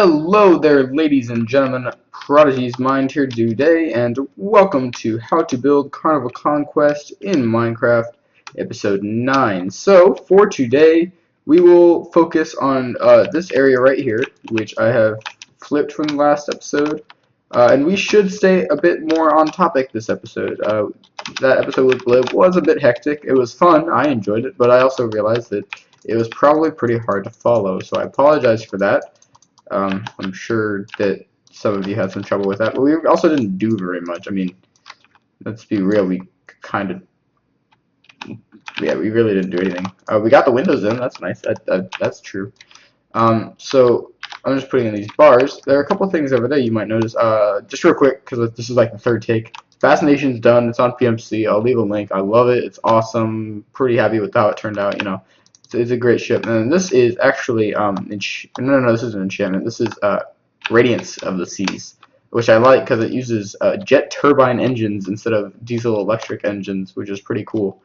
Hello there, ladies and gentlemen. Prodigy's Mind here today, and welcome to How to Build Carnival Conquest in Minecraft, Episode 9. So, for today, we will focus on this area right here, which I have flipped from the last episode, and we should stay a bit more on topic this episode. That episode with Blib was a bit hectic. It was fun, I enjoyed it, but I also realized that it was probably pretty hard to follow, so I apologize for that. I'm sure that some of you had some trouble with that, but we also didn't do very much. I mean, let's be real, we really didn't do anything. We got the windows in, that's nice, that's true. So, I'm just putting in these bars. There are a couple things over there you might notice, just real quick, because this is like the third take. Fascination's done, it's on PMC, I'll leave a link, I love it, it's awesome, pretty happy with how it turned out, you know. It's a great ship, and this is actually no, this isn't enchantment. This is Radiance of the Seas, which I like because it uses jet turbine engines instead of diesel electric engines, which is pretty cool.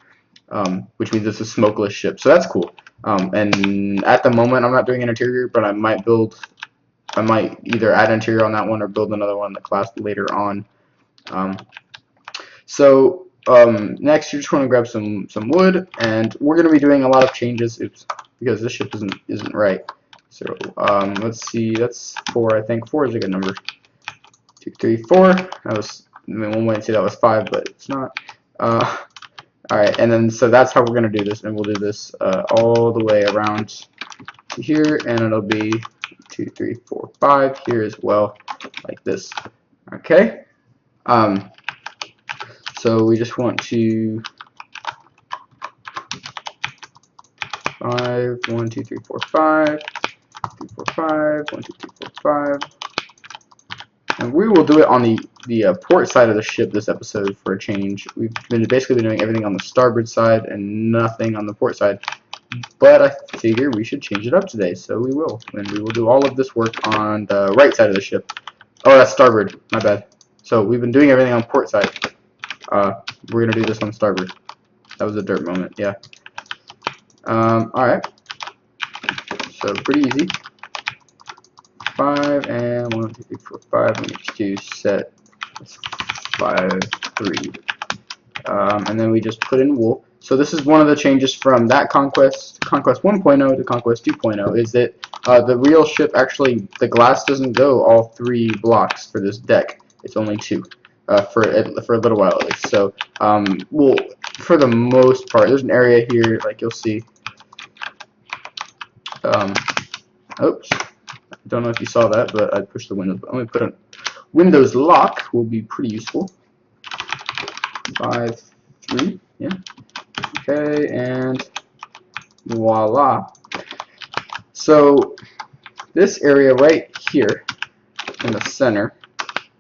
Which means it's a smokeless ship, so that's cool. And at the moment, I'm not doing an interior, but I might either add interior on that one or build another one in the class later on. Next, you just want to grab some wood, and we're going to be doing a lot of changes. Oops, because this ship isn't right. So let's see, that's 4. I think 4 is a good number. 2, 3, 4. That was, I mean, one way to say that was 5, but it's not. All right, and then so that's how we're going to do this, and we'll do this all the way around to here, and it'll be 2, 3, 4, 5 here as well, like this. Okay. So we just want to 5, 1, 2, 3, 4, 5, 3, 4, 5, 1, 2, 3, 4, 5, and we will do it on the port side of the ship this episode for a change. We've basically been doing everything on the starboard side and nothing on the port side, but I figure we should change it up today, so we will, and we will do all of this work on the right side of the ship. Oh, that's starboard, my bad. So we've been doing everything on port side. We're gonna do this on starboard. That was a dirt moment, yeah. Alright. So pretty easy. 5 and 1, 2, 3, 4, 5. Let me just do set 5, 3. And then we just put in wool. So this is one of the changes from that Conquest 1.0 to Conquest 2.0, is that the real ship actually, the glass doesn't go all 3 blocks for this deck. It's only 2. For a little while at least. So, well, for the most part, there's an area here, like you'll see. Oops, don't know if you saw that, but I pushed the windows. I'm going to put a Windows lock, will be pretty useful. 5, 3, yeah. Okay, and voila. So, this area right here in the center.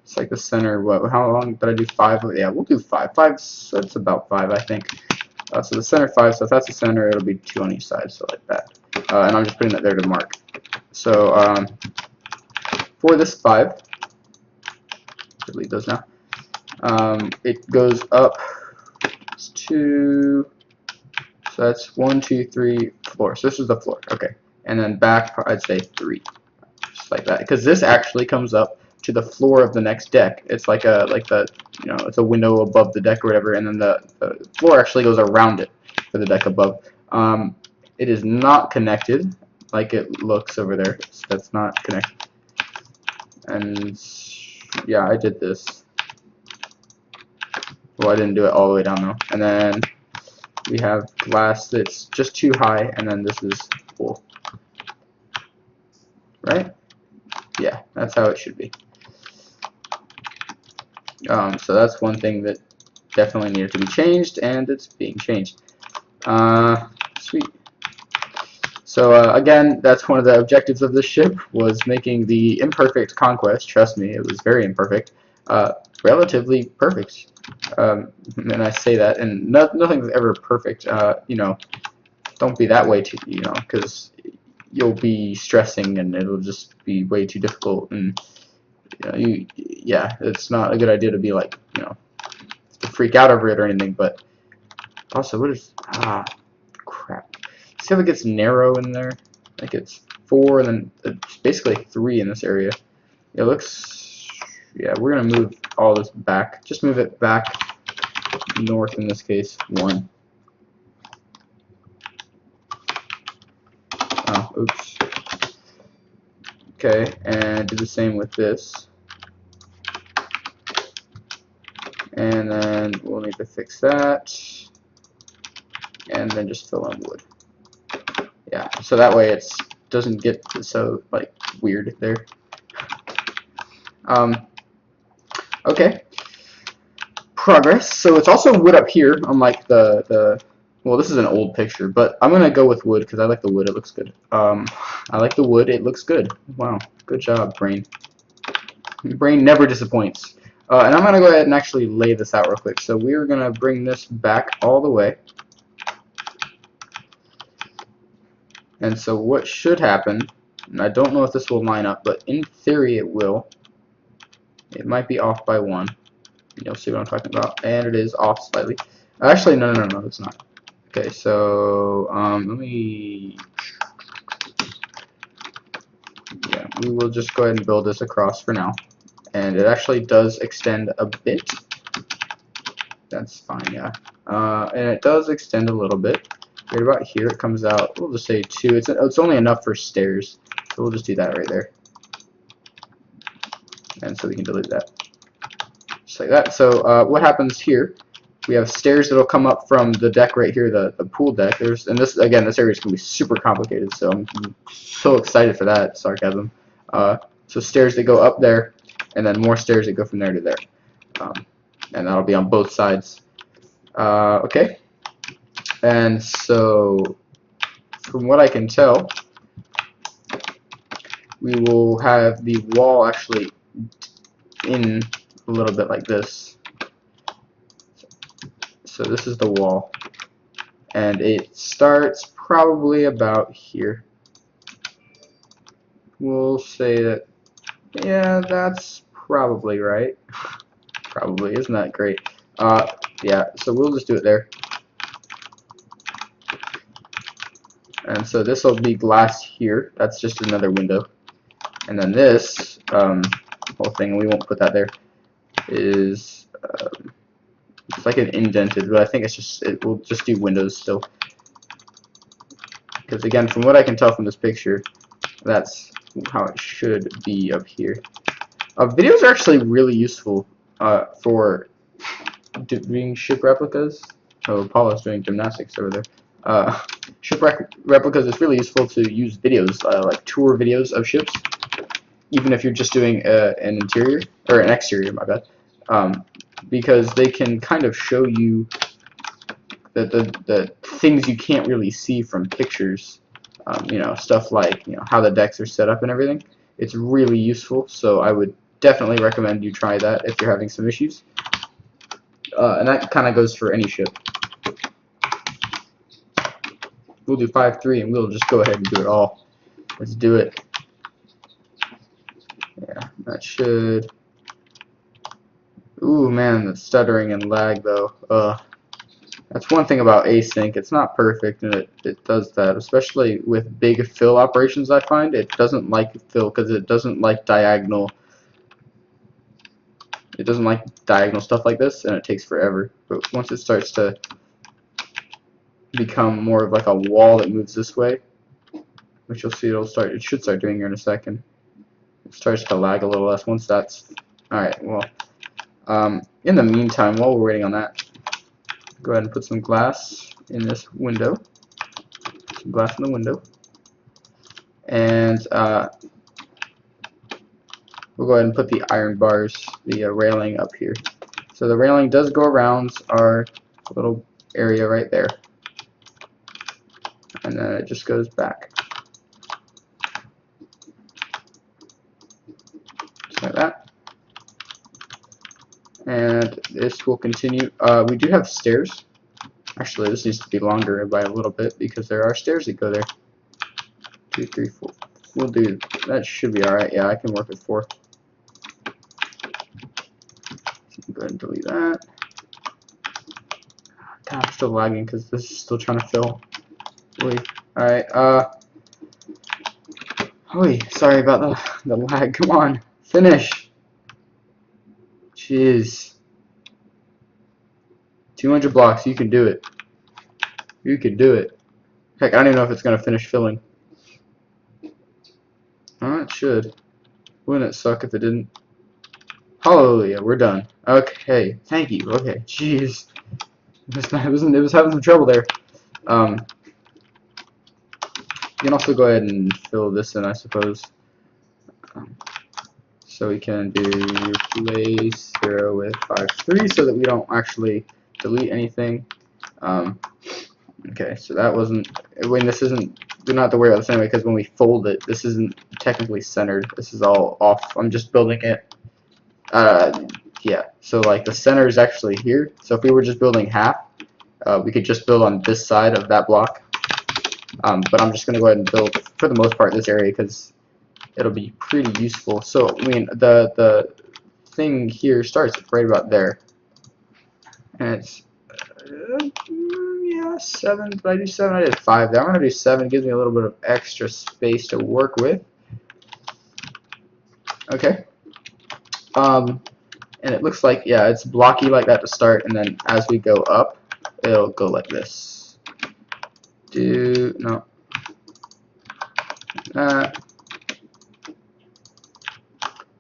It's like the center. What? How long did I do? 5? Yeah, we'll do 5. 5. So that's about 5, I think. So the center 5. So if that's the center, it'll be 2 on each side. So like that. And I'm just putting that there to mark. So for this 5, delete those now. It goes up to. So that's 1, 2, 3, 4. So this is the floor. Okay. And then back, I'd say 3, just like that, because this actually comes up to the floor of the next deck. It's like it's a window above the deck or whatever, and then the floor actually goes around it for the deck above. It is not connected like it looks over there. That's not connected. And yeah, I did this. Well, I didn't do it all the way down though. And then we have glass that's just too high, and then this is wool. Right? Yeah, that's how it should be. So that's one thing that definitely needed to be changed, and it's being changed. Sweet. So again, that's one of the objectives of this ship, was making the imperfect Conquest. Trust me, it was very imperfect. Relatively perfect. And I say that, and nothing's ever perfect. You know, don't be that way too. You know, because you'll be stressing, and it'll just be way too difficult, and yeah, it's not a good idea to be like, you know, to freak out over it or anything. But also, what is crap? See how it gets narrow in there? Like it's 4, and then it's basically 3 in this area. It looks, yeah, we're gonna move all this back. Just move it back north in this case, 1. Oh, oops. Okay, and do the same with this. And then we'll need to fix that. And then just fill in wood. Yeah, so that way it doesn't get so like weird there. Okay. Progress. So it's also wood up here, unlike the well, this is an old picture, but I'm gonna go with wood because I like the wood. It looks good. I like the wood. It looks good. Wow, good job, brain. Brain never disappoints. And I'm gonna go ahead and actually lay this out real quick. So we're gonna bring this back all the way. And so what should happen, and I don't know if this will line up, but in theory it will. It might be off by 1. You'll see what I'm talking about. And it is off slightly. Actually, no, it's not. Okay, so let me. Yeah, we will just go ahead and build this across for now. And it actually does extend a bit. That's fine, yeah. And it does extend a little bit. Right about here, it comes out. We'll just say 2. It's only enough for stairs, so we'll just do that right there. And so we can delete that. Just like that. So what happens here? We have stairs that'll come up from the deck right here, the pool deck. And this again, this area is gonna be super complicated. So I'm so excited for that. Sarcasm. So stairs that go up there, and then more stairs that go from there to there, and that'll be on both sides. Okay. And so, from what I can tell, we will have the wall actually in a little bit like this. So this is the wall, and it starts probably about here. We'll say that, yeah, that's probably right. Probably, isn't that great? Yeah, so we'll just do it there. And so this will be glass here. That's just another window. And then this whole thing, we won't put that there, is it's like an indented, but I think we'll just do windows still. Because again, from what I can tell from this picture, that's how it should be up here. Videos are actually really useful for doing ship replicas. Oh, Apollo's doing gymnastics over there. Ship replicas, it's really useful to use videos, like tour videos of ships, even if you're just doing an interior, or an exterior, my bad, because they can kind of show you the things you can't really see from pictures, you know, stuff like, you know, how the decks are set up and everything. It's really useful, so I would definitely recommend you try that if you're having some issues. And that kind of goes for any ship. We'll do 5-3 and we'll just go ahead and do it all. Let's do it. Yeah, that should. Ooh, man, the stuttering and lag though. That's one thing about async. It's not perfect, and it does that, especially with big fill operations. I find it doesn't like fill because it doesn't like diagonal. It doesn't like diagonal stuff like this, and it takes forever. But once it starts to become more of like a wall that moves this way, which you'll see it should start doing here in a second. It starts to lag a little less once that's alright. Well, in the meantime, while we're waiting on that, go ahead and put some glass in this window. Some glass in the window, and we'll go ahead and put the iron bars, the railing up here. So the railing does go around our little area right there, and then it just goes back. Just like that. And this will continue. We do have stairs. Actually, this needs to be longer by a little bit because there are stairs that go there. 2, 3, 4. We'll do that. Should be alright. Yeah, I can work with 4. Go ahead and delete that. God, I'm still lagging because this is still trying to fill. Wait. Alright, Oi, sorry about the lag. Come on, finish. Jeez. 200 blocks. You can do it. You can do it. Heck, I don't even know if it's gonna finish filling. Oh, it should. Wouldn't it suck if it didn't? Hallelujah, we're done. Okay, thank you. Okay, jeez. It was having some trouble there. You can also go ahead and fill this in, I suppose. So we can do replace 0 with 5, 3 so that we don't actually delete anything. Okay, so that wasn't, when this isn't, do not have to worry about this anyway, because when we fold it, this isn't technically centered. This is all off. I'm just building it. Yeah, so like the center is actually here. So if we were just building half, we could just build on this side of that block. But I'm just going to go ahead and build, for the most part, this area because it'll be pretty useful. So, I mean, the thing here starts right about there. And it's, yeah, 7. Did I do 7? I did 5 there. I'm going to do 7. Gives me a little bit of extra space to work with. Okay. And it looks like, yeah, it's blocky like that to start, and then as we go up, it'll go like this. No.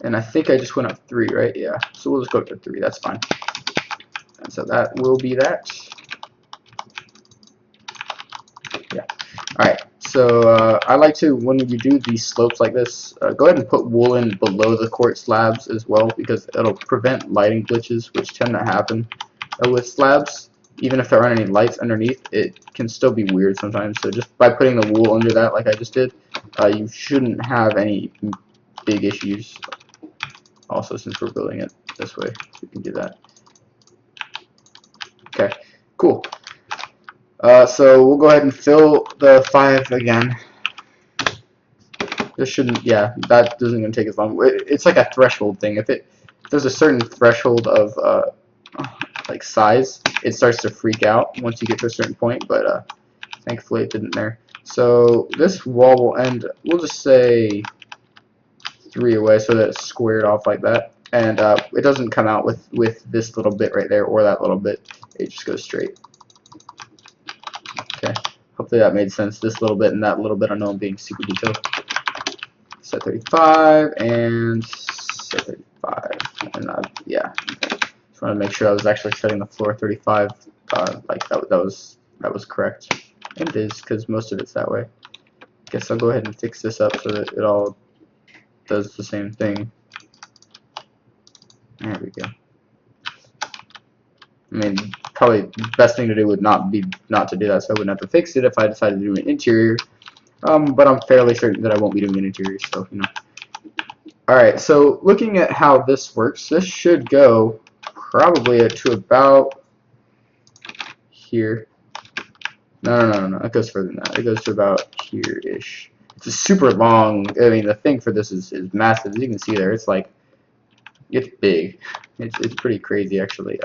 And I think I just went up 3, right? Yeah. So we'll just go up to 3. That's fine. And so that will be that. Yeah. Alright. So I like to, when you do these slopes like this, go ahead and put wool in below the quartz slabs as well, because it'll prevent lighting glitches, which tend to happen with slabs. Even if there aren't any lights underneath, it can still be weird sometimes. So just by putting the wool under that, like I just did, you shouldn't have any big issues. Also, since we're building it this way, we can do that. Okay, cool. So we'll go ahead and fill the 5 again. This shouldn't, yeah, that isn't going to take as long. It's like a threshold thing. If there's a certain threshold of like size, it starts to freak out once you get to a certain point. But thankfully it didn't there. So this wall will end. We'll just say 3 away so that it's squared off like that. And it doesn't come out with this little bit right there or that little bit. It just goes straight. Okay. Hopefully that made sense. This little bit and that little bit. I know I'm being super detailed. Set 35 and set 35. And yeah. Just wanted to make sure I was actually setting the floor 35. Like that was correct. And it is, because most of it's that way. Guess I'll go ahead and fix this up so that it all does the same thing. There we go. I mean, probably the best thing to do would not be not to do that, so I wouldn't have to fix it if I decided to do an interior. But I'm fairly certain that I won't be doing an interior, so you know. Alright, so looking at how this works, this should go probably to about here. No, it goes further than that. It goes to about here-ish. It's a super long, I mean, the thing for this is massive. As you can see there, it's like, it's big. It's pretty crazy, actually.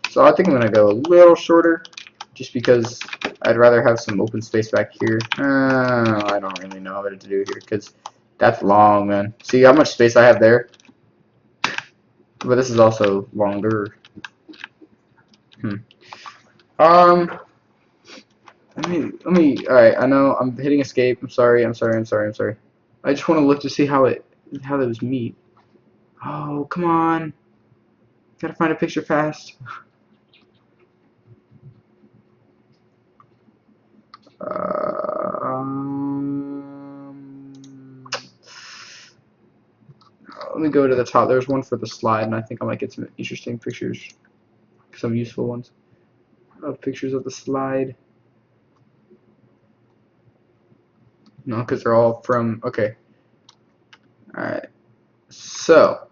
So I think I'm going to go a little shorter, just because I'd rather have some open space back here. I don't really know what to do here, because that's long, man. See how much space I have there? But this is also longer. Let me, alright, I know, I'm hitting escape. I'm sorry. I just want to look to see how those meet. Oh, come on. Gotta find a picture fast. Let me go to the top. There's one for the slide, and I think I might get some interesting pictures, some useful ones of pictures of the slide. No, because they're all from, okay. Alright. So,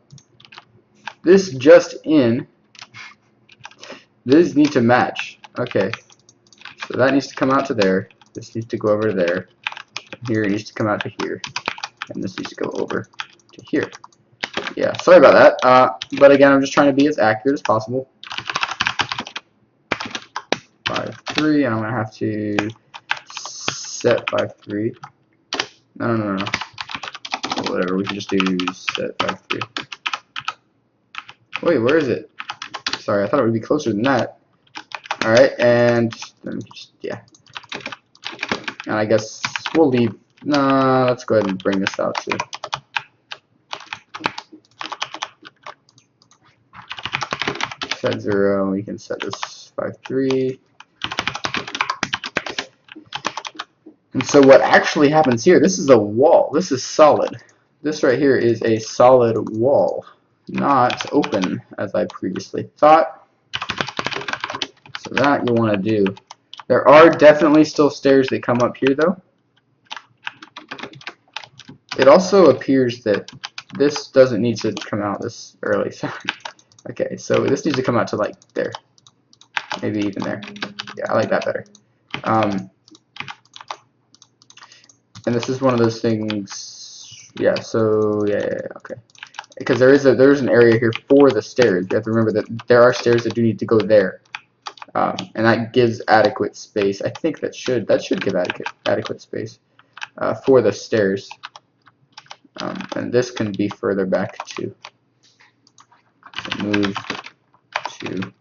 this just in, these need to match. Okay. So that needs to come out to there. This needs to go over to there. Here it needs to come out to here. And this needs to go over to here. Yeah, sorry about that. But again, I'm just trying to be as accurate as possible. 5, 3, and I'm going to have to set 5, 3. No. whatever. We can just do set 5-3. Wait, where is it? Sorry, I thought it would be closer than that. Alright, and then just, yeah. And I guess we'll leave. Nah, let's go ahead and bring this out too. Set 0. We can set this 5-3. And so what actually happens here, this is a wall. This is solid. This right here is a solid wall, not open as I previously thought. So that you want to do. There are definitely still stairs that come up here though. It also appears that this doesn't need to come out this early. Okay, so this needs to come out to like there. Maybe even there. Yeah, I like that better. And this is one of those things, yeah, so, yeah, okay. Because there's an area here for the stairs. You have to remember that there are stairs that do need to go there. And that gives adequate space. I think that should give adequate space for the stairs. And this can be further back too. So move to,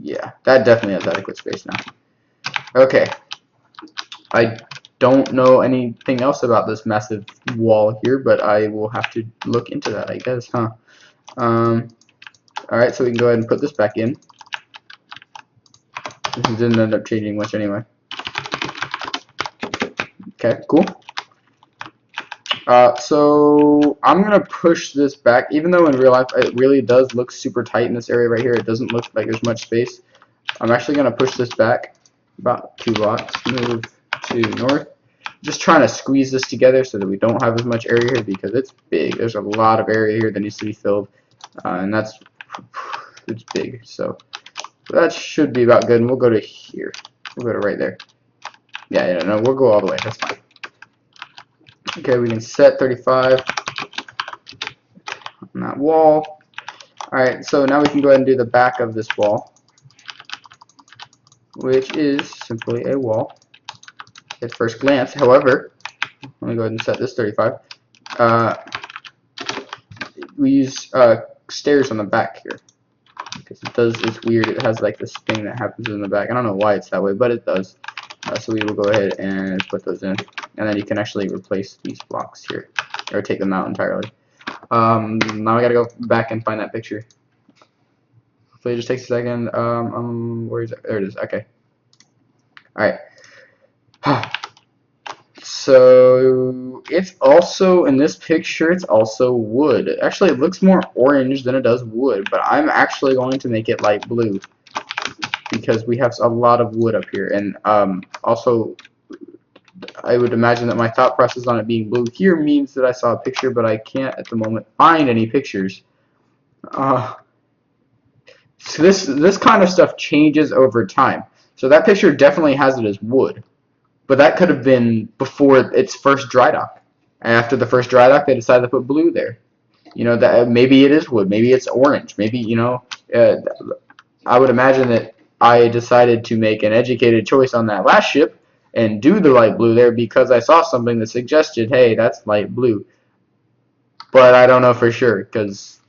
yeah, that definitely has adequate space now. Okay, I don't know anything else about this massive wall here, but I will have to look into that, I guess, huh? Alright, so we can go ahead and put this back in. This didn't end up changing much anyway. Okay, cool. So I'm gonna push this back, even though in real life it really does look super tight in this area right here. It doesn't look like there's much space. I'm actually gonna push this back about 2 blocks, move to north. Just trying to squeeze this together so that we don't have as much area here because it's big. There's a lot of area here that needs to be filled, and it's big. So that should be about good. And we'll go to here. We'll go to right there. Yeah, no, we'll go all the way. That's fine. Okay, we can set 35 on that wall. Alright, so now we can go ahead and do the back of this wall, which is simply a wall at first glance. However, let me go ahead and set this 35. We use stairs on the back here because it's weird. It has like this thing that happens in the back. I don't know why it's that way, but it does. So we will go ahead and put those in, and then you can actually replace these blocks here or take them out entirely. Now I gotta go back and find that picture. Hopefully it just takes a second. Where is it? There it is. Okay. Alright. So it's also in this picture, it's also wood. Actually, it looks more orange than it does wood, but I'm actually going to make it light blue because we have a lot of wood up here. And also, I would imagine that my thought process on it being blue here means that I saw a picture, but I can't at the moment find any pictures. So this kind of stuff changes over time. So that picture definitely has it as wood, but that could have been before its first dry dock. And after the first dry dock, they decided to put blue there. You know, that maybe it is wood, maybe it's orange, maybe, you know, I would imagine that I decided to make an educated choice on that last ship and do the light blue there because I saw something that suggested, hey, that's light blue. But I don't know for sure because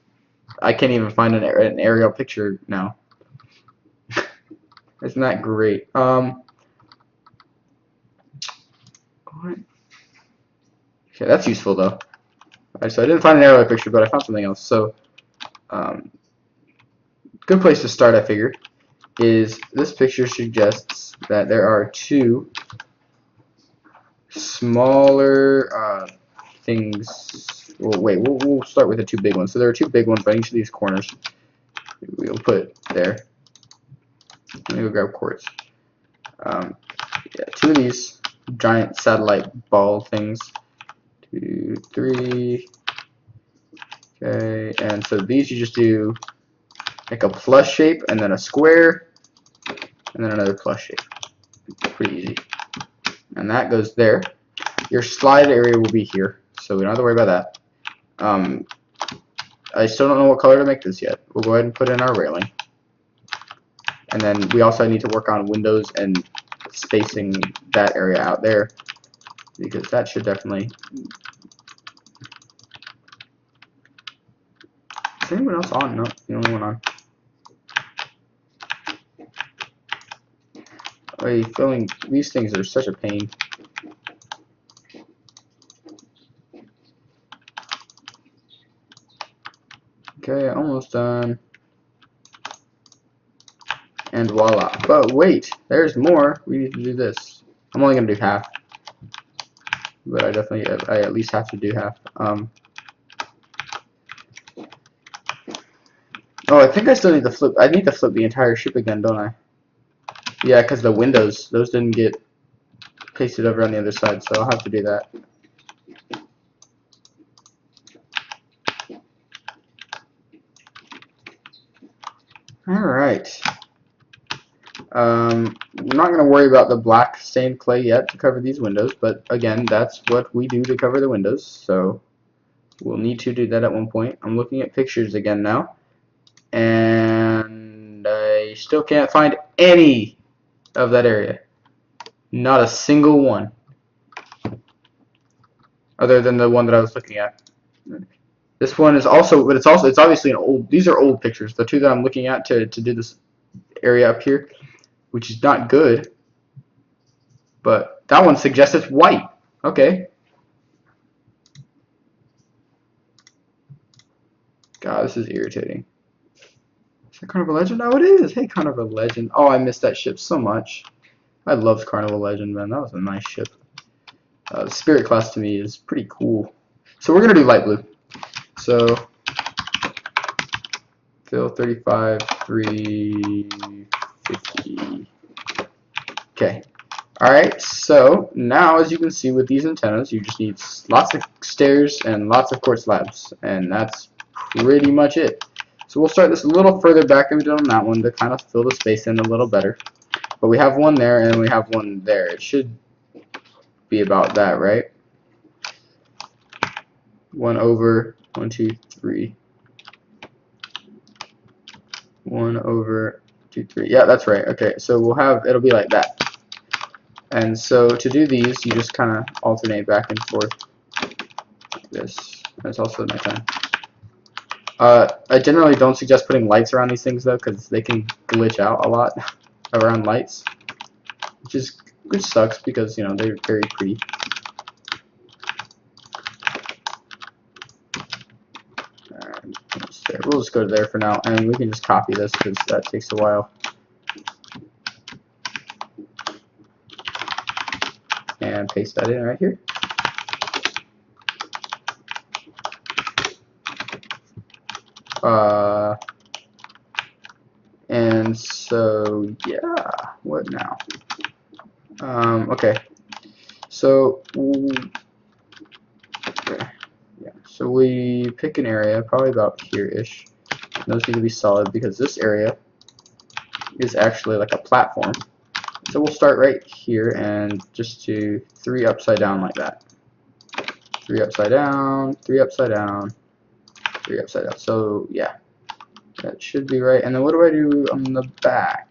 I can't even find an aerial picture now. Isn't that great? Okay, that's useful though. Alright, so I didn't find an aerial picture, but I found something else. So, good place to start, I figure, is this picture suggests that there are 2 smaller things. Well, wait, we'll start with the 2 big ones. So there are 2 big ones on each of these corners. We'll put there. Let me go grab quartz. Yeah, 2 of these giant satellite ball things. 2, 3. Okay, and so these you just do like a plus shape and then a square and then another plus shape. Pretty easy. And that goes there. Your slide area will be here, so we don't have to worry about that. I still don't know what color to make this yet. We'll go ahead and put in our railing. And then we also need to work on windows and spacing that area out there. because that should definitely. Is anyone else on? No, the only one on. Oh, filling these things are such a pain. Okay, almost done. And voila. But wait, there's more. We need to do this. I'm only gonna do half, but I at least have to do half. Oh, I think I still need to flip. I need to flip the entire ship again, don't I? Yeah, because the windows, those didn't get pasted over on the other side, so I'll have to do that. Alright. We're not going to worry about the black stained clay yet to cover these windows, but again, that's what we do to cover the windows, so we'll need to do that at one point. I'm looking at pictures again now, and I still can't find any of that area. Not a single one, other than the one that I was looking at. This one is also, but it's obviously an old. These are old pictures. The two that I'm looking at to do this area up here, which is not good. But that one suggests it's white. Okay. God, this is irritating. Is that Carnival Legend? Oh, it is. Hey, Carnival Legend. Oh, I missed that ship so much. I loved Carnival Legend, man. That was a nice ship. The Spirit class to me is pretty cool. So we're gonna do light blue. So fill 35, 350. Okay. Alright, so now as you can see with these antennas, you just need lots of stairs and lots of quartz slabs, and that's pretty much it. So we'll start this a little further back than we did on that one to kind of fill the space in a little better. But we have one there and we have one there. It should be about that, right? 1 over 1, 2, 3. 1 over 2, 3. Yeah, that's right. Okay, so it'll be like that. And so to do these, you just kind of alternate back and forth like this. That's also nighttime. I generally don't suggest putting lights around these things though, because they can glitch out a lot around lights, which sucks because you know they're very pretty. We'll just go to there for now, and we can just copy this because that takes a while. And paste that in right here. And so yeah, what now? Okay, so yeah, so we pick an area probably about here-ish. Those need to be solid because this area is actually like a platform. So we'll start right here and just do 3 upside down like that. 3 upside down, 3 upside down, 3 upside down. So yeah, that should be right. And then what do I do on the back?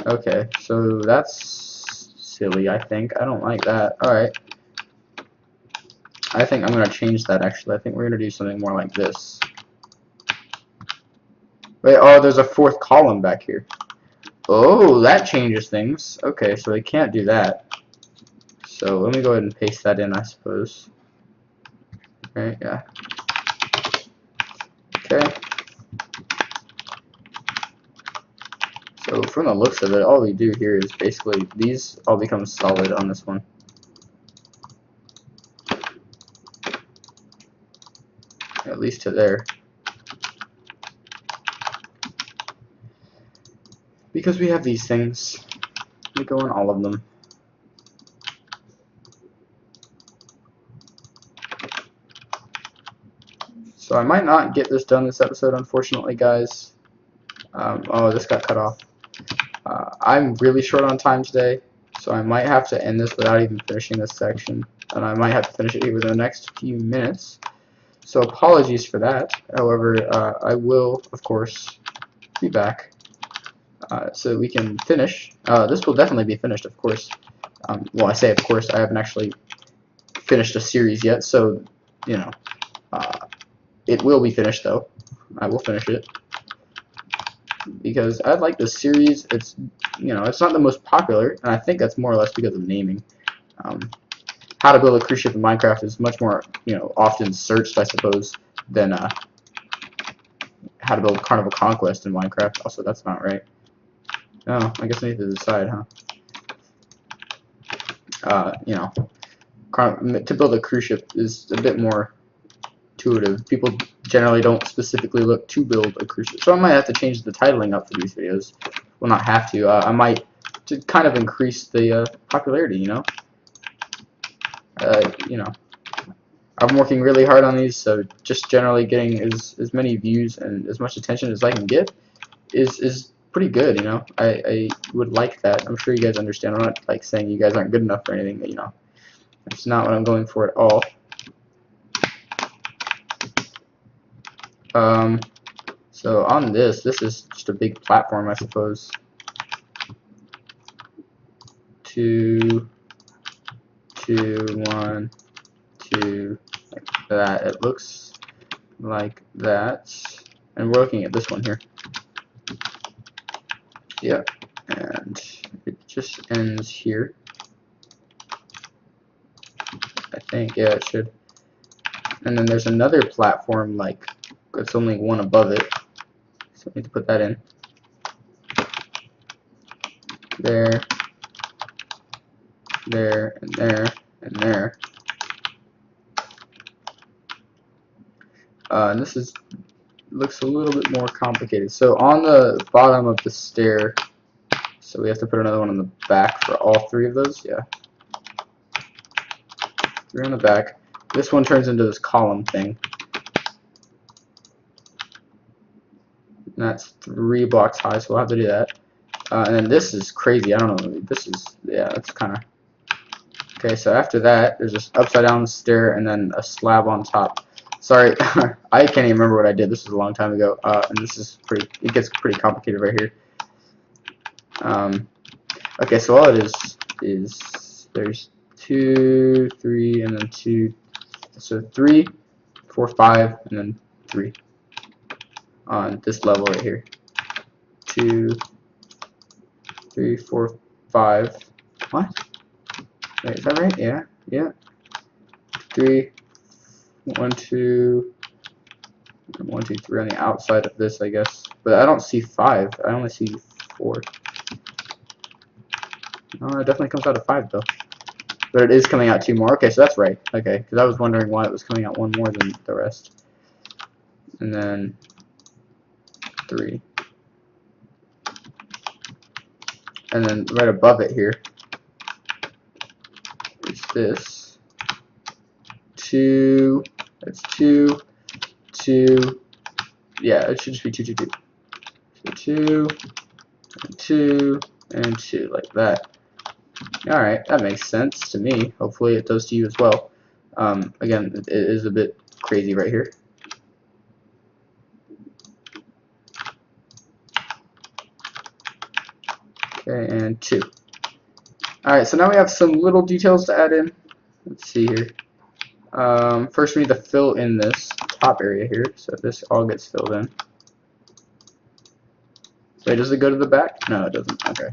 Okay, so that's silly, I think. I don't like that. Alright. I think I'm going to change that actually. I think we're going to do something more like this. Wait, oh, there's a 4th column back here. Oh, that changes things. Okay, so they can't do that. So let me go ahead and paste that in, I suppose. Right, yeah. Okay. So from the looks of it, all we do here is basically these all become solid on this one. At least to there. Because we have these things. We go on all of them. So I might not get this done this episode, unfortunately, guys. Oh, this got cut off. I'm really short on time today, so I might have to end this without even finishing this section. And I might have to finish it here within the next few minutes. So apologies for that. However, I will, of course, be back so we can finish. This will definitely be finished, of course. Well, I say of course, I haven't actually finished a series yet, so you know, it will be finished though. I will finish it because I like this series. It's, you know, it's not the most popular, and I think that's more or less because of naming. How to build a cruise ship in Minecraft is much more, you know, often searched, I suppose, than how to build Carnival Conquest in Minecraft. Also, that's not right. Oh, I guess I need to decide, huh? You know, to build a cruise ship is a bit more intuitive. People generally don't specifically look to build a cruise ship, so I might have to change the titling up for these videos. Well, not have to. I might to kind of increase the popularity. You know, I'm working really hard on these, so just generally getting as many views and as much attention as I can get is pretty good. You know, I would like that. I'm sure you guys understand. I'm not like saying you guys aren't good enough or anything. You know, that's not what I'm going for at all. So on this is just a big platform, I suppose. 2, 2, 1, 2, like that. It looks like that. And we're looking at this one here. Yep. And it just ends here. I think, yeah, it should. And then there's another platform, like, it's only one above it. So I need to put that in. There, there, and there, and there. And this looks a little bit more complicated. So on the bottom of the stair, so we have to put another one on the back for all 3 of those. Yeah, 3 on the back. This one turns into this column thing. And that's 3 blocks high, so we'll have to do that. And then this is crazy. I don't know. This is, yeah, that's kind of okay. So after that, there's this upside down stair and then a slab on top. Sorry, I can't even remember what I did. This was a long time ago, and this is pretty. It gets pretty complicated right here. Okay, so all it is there's 2, 3, and then 2. So 3, 4, 5, and then 3 on this level right here. 2, 3, 4, 5. What? Wait, is that right? Yeah, yeah. 3, 1, 2, 1, 2, 3 on the outside of this, I guess. But I don't see 5. I only see 4. Oh, it definitely comes out of 5 though. But it is coming out 2 more. Okay, so that's right. Okay, because I was wondering why it was coming out 1 more than the rest. And then 3. And then right above it here is this. 2. That's 2. 2. Yeah, it should just be 2, 2, 2. So 2, and 2, and 2, like that. Alright, that makes sense to me. Hopefully it does to you as well. Again, it is a bit crazy right here. Okay, and 2. Alright, so now we have some little details to add in. Let's see here. First we need to fill in this top area here, so this all gets filled in. Wait, does it go to the back? No, it doesn't. Okay.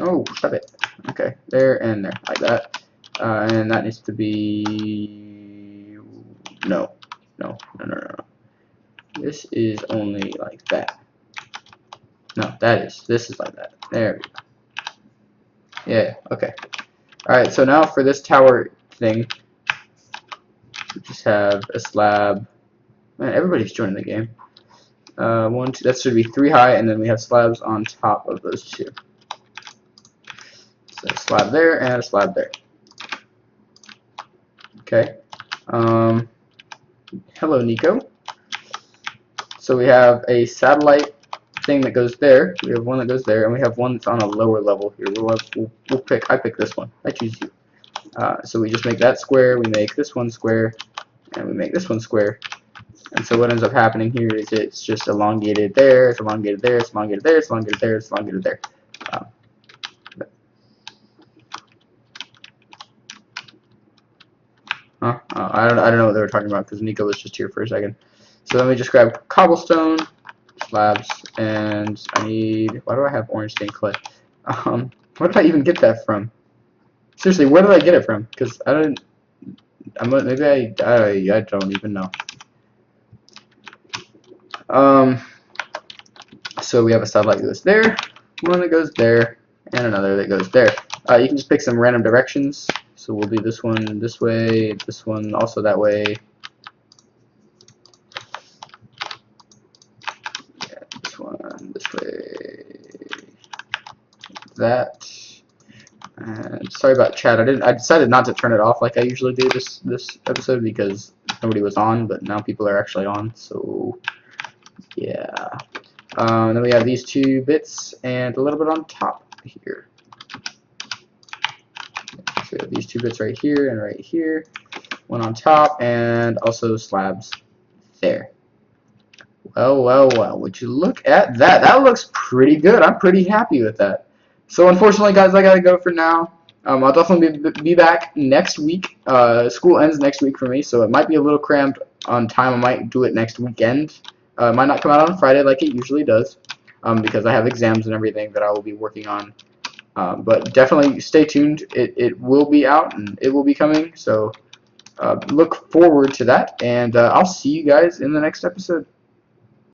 Oh, shut it. Okay, there and there, like that. And that needs to be... No. No, no, no, no, no. This is only like that. No, this is like that. There we go. Yeah, okay. Alright, so now for this tower thing, we just have a slab. Man, everybody's joining the game. 1, 2, that should be 3 high, and then we have slabs on top of those 2. So a slab there and a slab there. Okay. Hello, Nico. So we have a satellite thing that goes there. We have one that goes there, and we have one that's on a lower level here. I pick this one. I choose you. So we just make that square. We make this one square, and we make this one square. And so what ends up happening here is it's just elongated there, it's elongated there, it's elongated there, it's elongated there, it's elongated there. Huh? I don't know what they were talking about because Nico was just here for a second. So let me just grab cobblestone, slabs, and I need. Why do I have orange stained clay? Where did I even get that from? Seriously, where did I get it from? Because I don't. Maybe I don't even know. So we have a satellite that goes there, one that goes there, and another that goes there. You can just pick some random directions. So we'll do this one this way, this one also that way. Yeah, this one this way. That. And sorry about chat. I decided not to turn it off like I usually do this episode because nobody was on, but now people are actually on. So yeah. Then we have these 2 bits and a little bit on top here. So we have these 2 bits right here and right here. One on top and also slabs there. Well, would you look at that? That looks pretty good. I'm pretty happy with that. So unfortunately, guys, I gotta go for now. I'll definitely be back next week. School ends next week for me, so it might be a little cramped on time. I might do it next weekend. It might not come out on Friday like it usually does, because I have exams and everything that I will be working on. But definitely stay tuned. It will be out and it will be coming. So look forward to that, and I'll see you guys in the next episode.